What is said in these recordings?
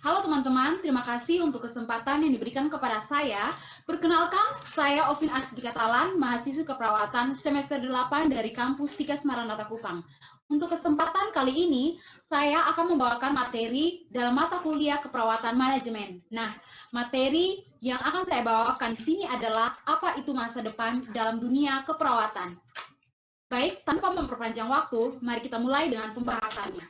Halo teman-teman, terima kasih untuk kesempatan yang diberikan kepada saya. Perkenalkan, saya Ovin Arsdika Talan, mahasiswa keperawatan semester 8 dari kampus Tikas Maranatha Kupang. Untuk kesempatan kali ini, saya akan membawakan materi dalam mata kuliah keperawatan manajemen. Nah, materi yang akan saya bawakan di sini adalah apa itu masa depan dalam dunia keperawatan. Baik, tanpa memperpanjang waktu, mari kita mulai dengan pembahasannya.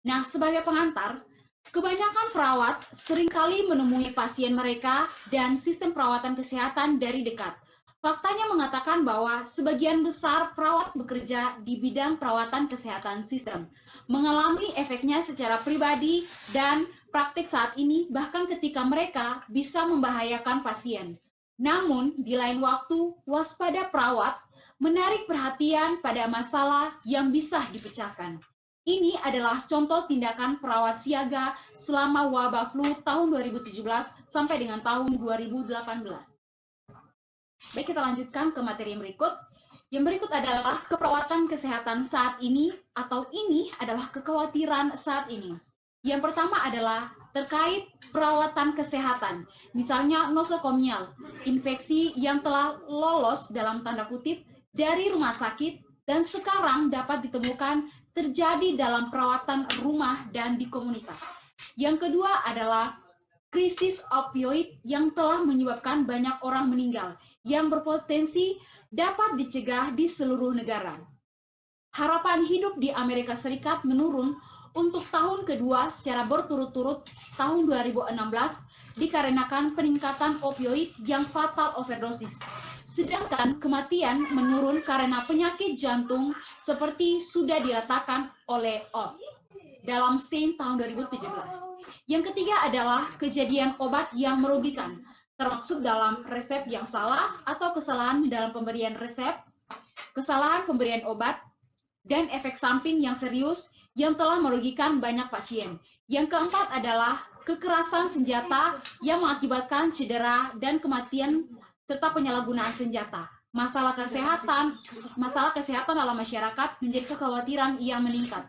Nah, sebagai pengantar, kebanyakan perawat seringkali menemui pasien mereka dan sistem perawatan kesehatan dari dekat. Faktanya mengatakan bahwa sebagian besar perawat bekerja di bidang perawatan kesehatan sistem, mengalami efeknya secara pribadi dan praktik saat ini bahkan ketika mereka bisa membahayakan pasien. Namun, di lain waktu, waspada perawat menarik perhatian pada masalah yang bisa dipecahkan. Ini adalah contoh tindakan perawat siaga selama wabah flu tahun 2017 sampai dengan tahun 2018. Baik, kita lanjutkan ke materi yang berikut. Yang berikut adalah keperawatan kesehatan saat ini, atau ini adalah kekhawatiran saat ini. Yang pertama adalah terkait perawatan kesehatan, misalnya nosokomial, infeksi yang telah lolos dalam tanda kutip dari rumah sakit dan sekarang dapat ditemukan terjadi dalam perawatan rumah dan di komunitas. Yang kedua adalah krisis opioid yang telah menyebabkan banyak orang meninggal, yang berpotensi dapat dicegah di seluruh negara. Harapan hidup di Amerika Serikat menurun untuk tahun kedua secara berturut-turut tahun 2016 dikarenakan peningkatan opioid yang fatal overdosis. Sedangkan kematian menurun karena penyakit jantung seperti sudah diratakan oleh OFF dalam STEAM tahun 2017. Yang ketiga adalah kejadian obat yang merugikan, termasuk dalam resep yang salah atau kesalahan dalam pemberian resep, kesalahan pemberian obat, dan efek samping yang serius yang telah merugikan banyak pasien. Yang keempat adalah kekerasan senjata yang mengakibatkan cedera dan kematian serta penyalahgunaan senjata. Masalah kesehatan dalam masyarakat menjadi kekhawatiran yang meningkat.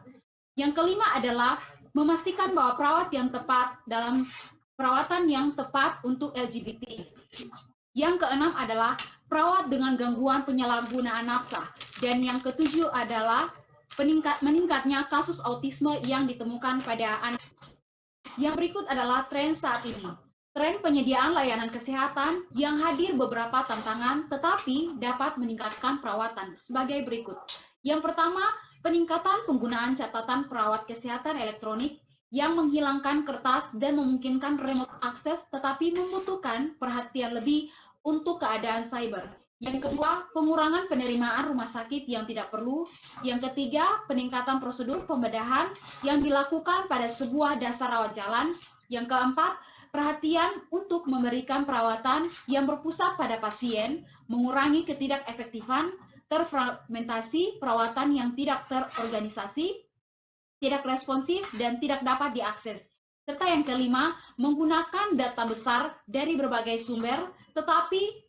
Yang kelima adalah memastikan bahwa perawat yang tepat dalam perawatan yang tepat untuk LGBT. Yang keenam adalah perawat dengan gangguan penyalahgunaan nafsa. Dan yang ketujuh adalah meningkatnya kasus autisme yang ditemukan pada anak. Yang berikut adalah tren saat ini. Tren penyediaan layanan kesehatan yang hadir beberapa tantangan tetapi dapat meningkatkan perawatan sebagai berikut. Yang pertama, peningkatan penggunaan catatan perawat kesehatan elektronik yang menghilangkan kertas dan memungkinkan remote akses tetapi membutuhkan perhatian lebih untuk keadaan cyber. Yang kedua, pengurangan penerimaan rumah sakit yang tidak perlu. Yang ketiga, peningkatan prosedur pembedahan yang dilakukan pada sebuah dasar rawat jalan. Yang keempat, perhatian untuk memberikan perawatan yang berpusat pada pasien, mengurangi ketidakefektifan, terfragmentasi, perawatan yang tidak terorganisasi, tidak responsif, dan tidak dapat diakses. Serta yang kelima, menggunakan data besar dari berbagai sumber, tetapi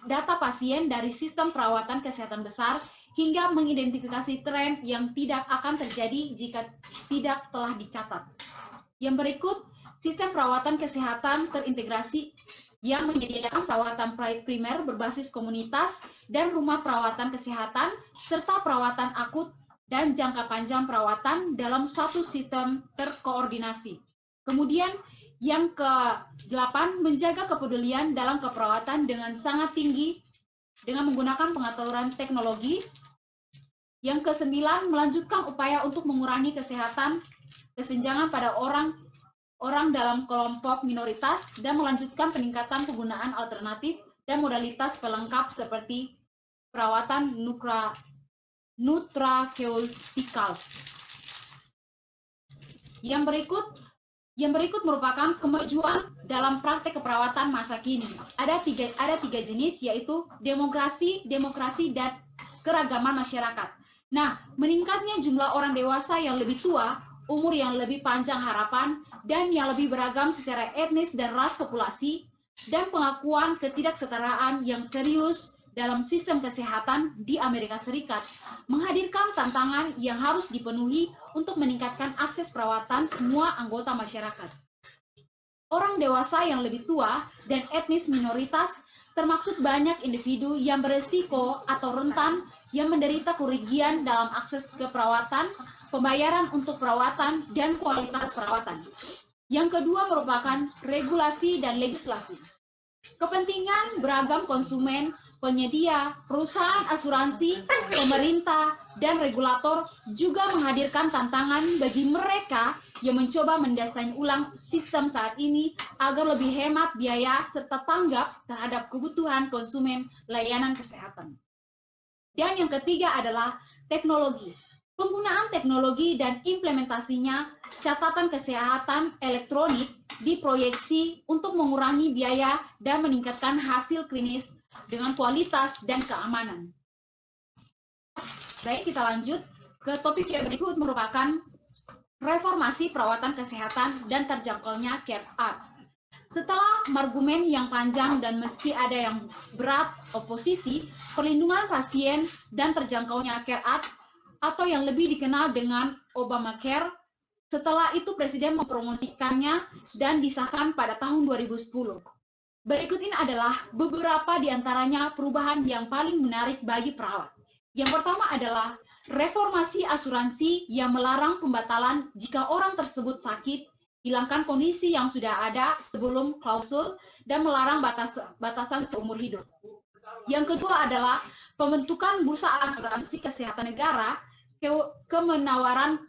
data pasien dari sistem perawatan kesehatan besar hingga mengidentifikasi tren yang tidak akan terjadi jika tidak telah dicatat. Yang berikut, sistem perawatan kesehatan terintegrasi yang menyediakan perawatan primer berbasis komunitas dan rumah perawatan kesehatan, serta perawatan akut dan jangka panjang perawatan dalam satu sistem terkoordinasi. Kemudian yang ke-8, menjaga kepedulian dalam keperawatan dengan sangat tinggi dengan menggunakan pengaturan teknologi. Yang ke-9, melanjutkan upaya untuk mengurangi kesenjangan pada orang dalam kelompok minoritas dan melanjutkan peningkatan penggunaan alternatif dan modalitas pelengkap seperti perawatan nutraceuticals. Yang berikut merupakan kemajuan dalam praktek keperawatan masa kini. Ada tiga jenis, yaitu demokrasi, dan keragaman masyarakat. Nah, meningkatnya jumlah orang dewasa yang lebih tua, umur yang lebih panjang harapan, dan yang lebih beragam secara etnis dan ras populasi, dan pengakuan ketidaksetaraan yang serius dalam sistem kesehatan di Amerika Serikat, menghadirkan tantangan yang harus dipenuhi untuk meningkatkan akses perawatan semua anggota masyarakat. Orang dewasa yang lebih tua dan etnis minoritas, termaksud banyak individu yang beresiko atau rentan yang menderita kerugian dalam akses ke perawatan, pembayaran untuk perawatan, dan kualitas perawatan. Yang kedua merupakan regulasi dan legislasi. Kepentingan beragam konsumen, penyedia, perusahaan asuransi, pemerintah, dan regulator juga menghadirkan tantangan bagi mereka yang mencoba mendesain ulang sistem saat ini agar lebih hemat biaya serta tanggap terhadap kebutuhan konsumen layanan kesehatan. Dan yang ketiga adalah teknologi. Penggunaan teknologi dan implementasinya, catatan kesehatan elektronik diproyeksi untuk mengurangi biaya dan meningkatkan hasil klinis dengan kualitas dan keamanan. Baik, kita lanjut ke topik yang berikut merupakan reformasi perawatan kesehatan dan terjangkaunya Care Act. Setelah argumen yang panjang dan meski ada yang berat oposisi, perlindungan pasien dan terjangkaunya Care Act atau yang lebih dikenal dengan Obamacare, setelah itu Presiden mempromosikannya dan disahkan pada tahun 2010. Berikut ini adalah beberapa di antaranya perubahan yang paling menarik bagi perawat. Yang pertama adalah reformasi asuransi yang melarang pembatalan jika orang tersebut sakit, hilangkan kondisi yang sudah ada sebelum klausul, dan melarang batasan seumur hidup. Yang kedua adalah pembentukan bursa asuransi kesehatan negara, kemenawaran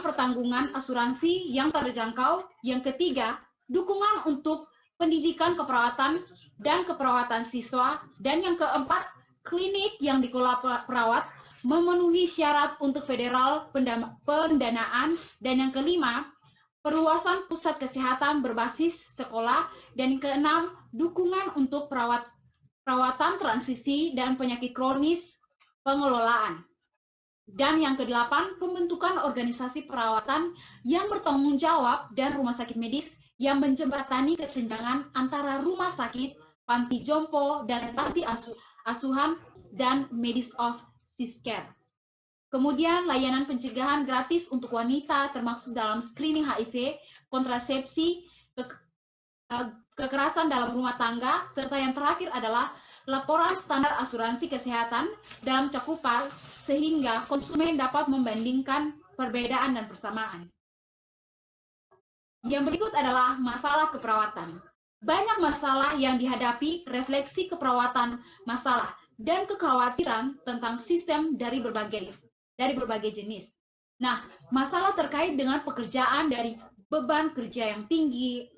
pertanggungan asuransi yang terjangkau. Yang ketiga, dukungan untuk pendidikan keperawatan dan keperawatan siswa. Dan yang keempat, klinik yang dikelola perawat memenuhi syarat untuk federal pendanaan. Dan yang kelima, perluasan pusat kesehatan berbasis sekolah. Dan yang keenam, dukungan untuk perawatan transisi dan penyakit kronis pengelolaan. Dan yang kedelapan, pembentukan organisasi perawatan yang bertanggung jawab dan rumah sakit medis yang menjembatani kesenjangan antara rumah sakit, panti jompo, dan panti asuhan dan medis of Sisker. Kemudian layanan pencegahan gratis untuk wanita termasuk dalam screening HIV, kontrasepsi, kekerasan dalam rumah tangga, serta yang terakhir adalah laporan standar asuransi kesehatan dalam cakupan sehingga konsumen dapat membandingkan perbedaan dan persamaan. Yang berikut adalah masalah keperawatan. Banyak masalah yang dihadapi refleksi keperawatan masalah dan kekhawatiran tentang sistem dari berbagai jenis. Nah, masalah terkait dengan pekerjaan dari beban kerja yang tinggi,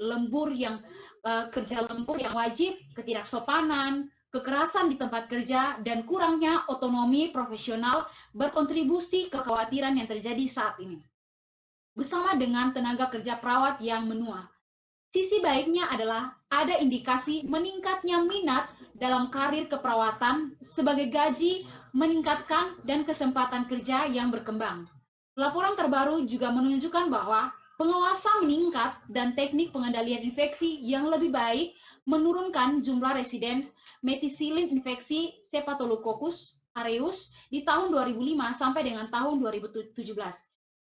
kerja lembur yang wajib, ketidaksopanan, kekerasan di tempat kerja, dan kurangnya otonomi profesional berkontribusi ke kekhawatiran yang terjadi saat ini. Bersama dengan tenaga kerja perawat yang menua. Sisi baiknya adalah ada indikasi meningkatnya minat dalam karir keperawatan sebagai gaji meningkatkan dan kesempatan kerja yang berkembang. Laporan terbaru juga menunjukkan bahwa pengawasan meningkat dan teknik pengendalian infeksi yang lebih baik menurunkan jumlah residen methicillin infeksi Hepatococcus aureus di tahun 2005 sampai dengan tahun 2017.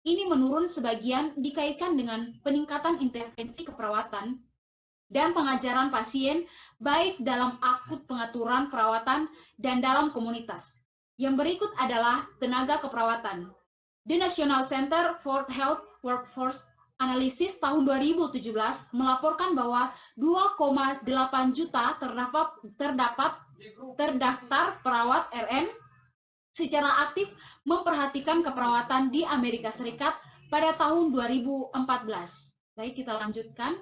Ini menurun sebagian dikaitkan dengan peningkatan intervensi keperawatan dan pengajaran pasien baik dalam akut pengaturan perawatan dan dalam komunitas. Yang berikut adalah tenaga keperawatan. The National Center for Health Workforce Analysis tahun 2017 melaporkan bahwa 2,8 juta terdaftar perawat RN secara aktif memperhatikan keperawatan di Amerika Serikat pada tahun 2014. Baik, kita lanjutkan.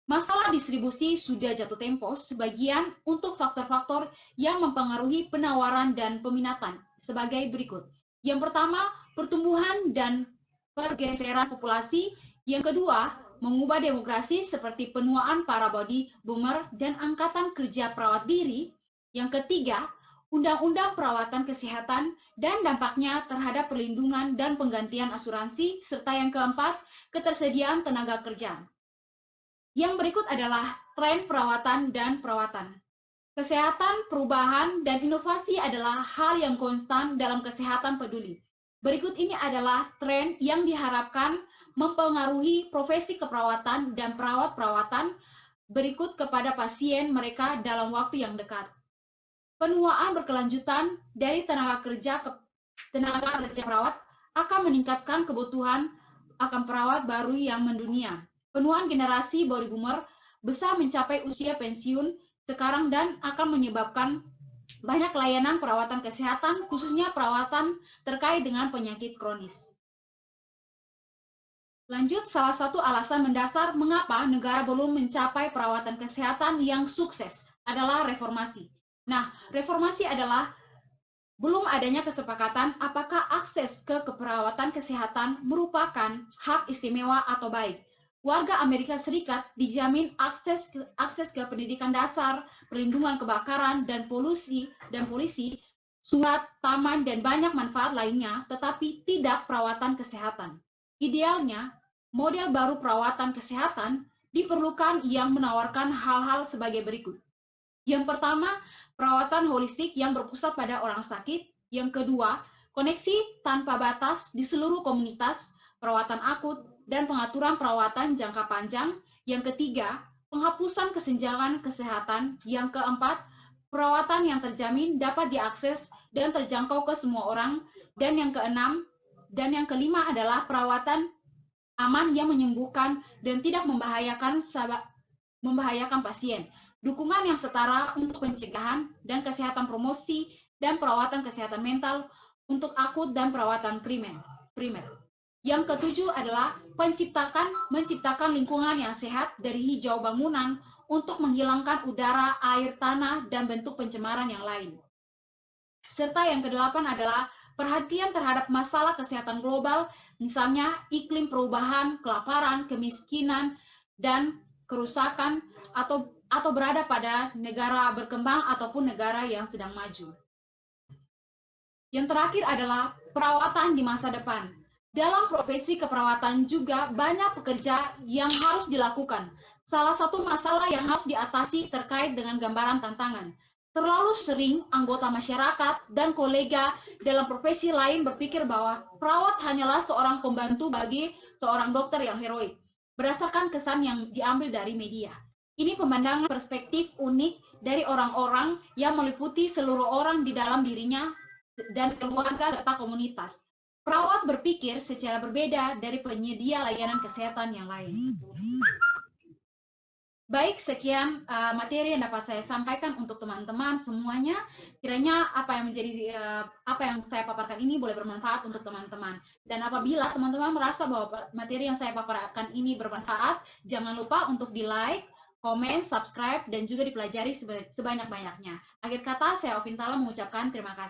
Masalah distribusi sudah jatuh tempo sebagian untuk faktor-faktor yang mempengaruhi penawaran dan peminatan sebagai berikut. Yang pertama, pertumbuhan dan pergeseran populasi. Yang kedua, mengubah demografi seperti penuaan para body boomer dan angkatan kerja perawat diri. Yang ketiga, undang-undang perawatan kesehatan dan dampaknya terhadap perlindungan dan penggantian asuransi, serta yang keempat, ketersediaan tenaga kerja. Yang berikut adalah tren perawatan dan perawatan. Kesehatan, perubahan, dan inovasi adalah hal yang konstan dalam kesehatan peduli. Berikut ini adalah tren yang diharapkan mempengaruhi profesi keperawatan dan perawat-perawatan berikut kepada pasien mereka dalam waktu yang dekat. Penuaan berkelanjutan dari tenaga kerja perawat akan meningkatkan kebutuhan akan perawat baru yang mendunia. Penuaan generasi baby boomer besar mencapai usia pensiun sekarang dan akan menyebabkan banyak layanan perawatan kesehatan, khususnya perawatan terkait dengan penyakit kronis. Lanjut, salah satu alasan mendasar mengapa negara belum mencapai perawatan kesehatan yang sukses adalah reformasi. Nah, reformasi adalah belum adanya kesepakatan apakah akses ke keperawatan kesehatan merupakan hak istimewa atau baik. Warga Amerika Serikat dijamin akses ke pendidikan dasar, perlindungan kebakaran dan polisi, surat, taman dan banyak manfaat lainnya, tetapi tidak perawatan kesehatan. Idealnya, model baru perawatan kesehatan diperlukan yang menawarkan hal-hal sebagai berikut. Yang pertama, perawatan holistik yang berpusat pada orang sakit. Yang kedua, koneksi tanpa batas di seluruh komunitas, perawatan akut, dan pengaturan perawatan jangka panjang. Yang ketiga, penghapusan kesenjangan kesehatan. Yang keempat, perawatan yang terjamin dapat diakses dan terjangkau ke semua orang. Dan yang kelima adalah perawatan aman yang menyembuhkan dan tidak membahayakan pasien. Dukungan yang setara untuk pencegahan dan kesehatan promosi dan perawatan kesehatan mental untuk akut dan perawatan primer. Yang ketujuh adalah menciptakan lingkungan yang sehat dari hijau bangunan untuk menghilangkan udara, air, tanah, dan bentuk pencemaran yang lain. Serta yang kedelapan adalah perhatian terhadap masalah kesehatan global, misalnya iklim perubahan, kelaparan, kemiskinan, dan kerusakan atau berada pada negara berkembang ataupun negara yang sedang maju. Yang terakhir adalah perawatan di masa depan. Dalam profesi keperawatan juga banyak pekerja yang harus dilakukan. Salah satu masalah yang harus diatasi terkait dengan gambaran tantangan. Terlalu sering anggota masyarakat dan kolega dalam profesi lain berpikir bahwa perawat hanyalah seorang pembantu bagi seorang dokter yang heroik, berdasarkan kesan yang diambil dari media. Ini pemandangan perspektif unik dari orang-orang yang meliputi seluruh orang di dalam dirinya dan keluarga serta komunitas. Perawat berpikir secara berbeda dari penyedia layanan kesehatan yang lain. Baik, sekian materi yang dapat saya sampaikan untuk teman-teman semuanya. Kiranya apa yang saya paparkan ini boleh bermanfaat untuk teman-teman. Dan apabila teman-teman merasa bahwa materi yang saya paparkan ini bermanfaat, jangan lupa untuk di-like, komen, subscribe, dan juga dipelajari sebanyak-banyaknya. Akhir kata, saya Ovintala mengucapkan terima kasih.